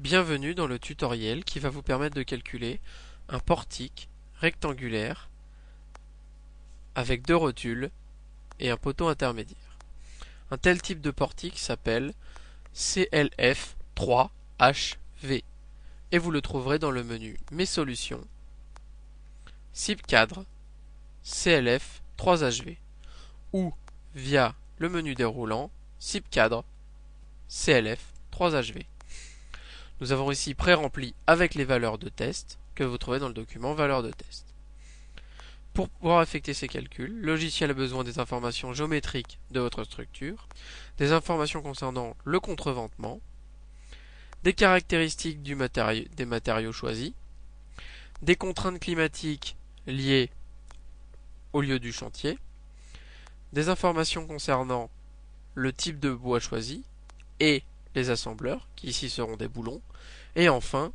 Bienvenue dans le tutoriel qui va vous permettre de calculer un portique rectangulaire avec deux rotules et un poteau intermédiaire. Un tel type de portique s'appelle CLF3HV et vous le trouverez dans le menu Mes solutions, Cible cadre, CLF3HV ou via le menu déroulant Cible cadre, CLF3HV. Nous avons ici pré-rempli avec les valeurs de test que vous trouvez dans le document valeurs de test. Pour pouvoir effectuer ces calculs, le logiciel a besoin des informations géométriques de votre structure, des informations concernant le contreventement, des caractéristiques des matériaux choisis, des contraintes climatiques liées au lieu du chantier, des informations concernant le type de bois choisi et les assembleurs, qui ici seront des boulons, et enfin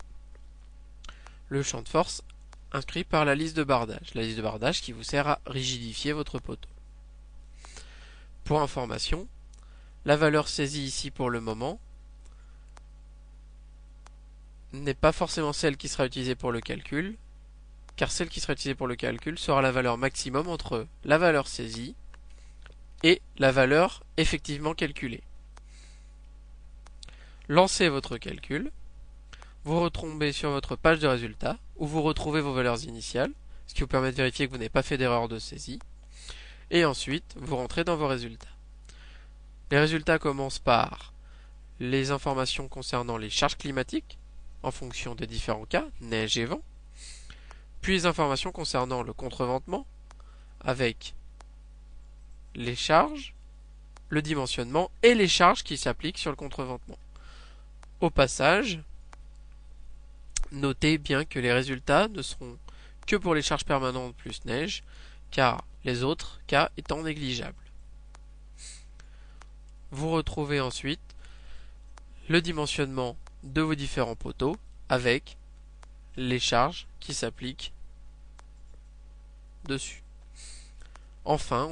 le champ de force inscrit par la liste de bardage qui vous sert à rigidifier votre poteau. Pour information, la valeur saisie ici pour le moment n'est pas forcément celle qui sera utilisée pour le calcul, car celle qui sera utilisée pour le calcul sera la valeur maximum entre la valeur saisie et la valeur effectivement calculée. Lancez votre calcul, vous retombez sur votre page de résultats où vous retrouvez vos valeurs initiales, ce qui vous permet de vérifier que vous n'avez pas fait d'erreur de saisie, et ensuite vous rentrez dans vos résultats. Les résultats commencent par les informations concernant les charges climatiques, en fonction des différents cas, neige et vent, puis les informations concernant le contreventement, avec les charges, le dimensionnement et les charges qui s'appliquent sur le contreventement. Au passage, notez bien que les résultats ne seront que pour les charges permanentes plus neige, car les autres cas étant négligeables. Vous retrouvez ensuite le dimensionnement de vos différents poteaux avec les charges qui s'appliquent dessus. Enfin,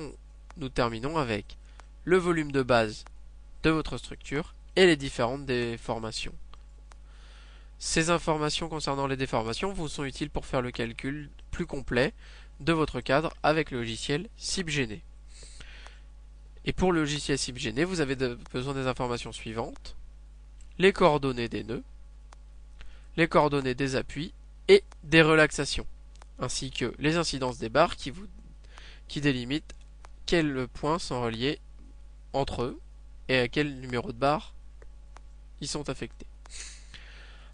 nous terminons avec le volume de base de votre structure et les différentes déformations. Ces informations concernant les déformations vous sont utiles pour faire le calcul plus complet de votre cadre avec le logiciel CIBGENE. Et pour le logiciel CIBGENE, vous avez besoin des informations suivantes: les coordonnées des nœuds, les coordonnées des appuis et des relaxations, ainsi que les incidences des barres qui délimitent quels points sont reliés entre eux et à quel numéro de barre ils sont affectés.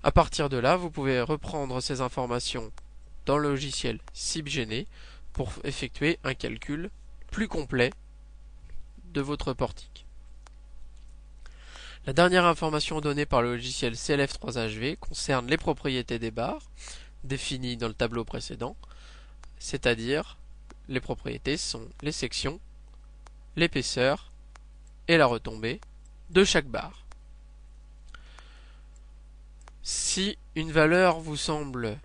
À partir de là, vous pouvez reprendre ces informations dans le logiciel CIBGENE pour effectuer un calcul plus complet de votre portique. La dernière information donnée par le logiciel CLF3HV concerne les propriétés des barres définies dans le tableau précédent, c'est-à-dire les propriétés sont les sections, l'épaisseur et la retombée de chaque barre. Si une valeur vous semble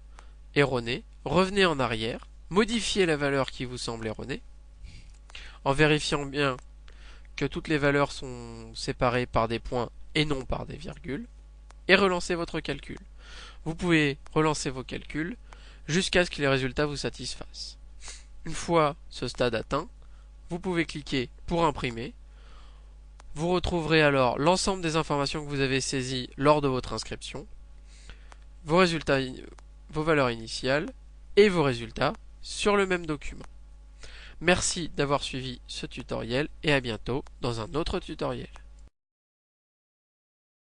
erronée, revenez en arrière, modifiez la valeur qui vous semble erronée, en vérifiant bien que toutes les valeurs sont séparées par des points et non par des virgules, et relancez votre calcul. Vous pouvez relancer vos calculs jusqu'à ce que les résultats vous satisfassent. Une fois ce stade atteint, vous pouvez cliquer pour imprimer. Vous retrouverez alors l'ensemble des informations que vous avez saisies lors de votre inscription, vos résultats, vos valeurs initiales et vos résultats sur le même document. Merci d'avoir suivi ce tutoriel et à bientôt dans un autre tutoriel.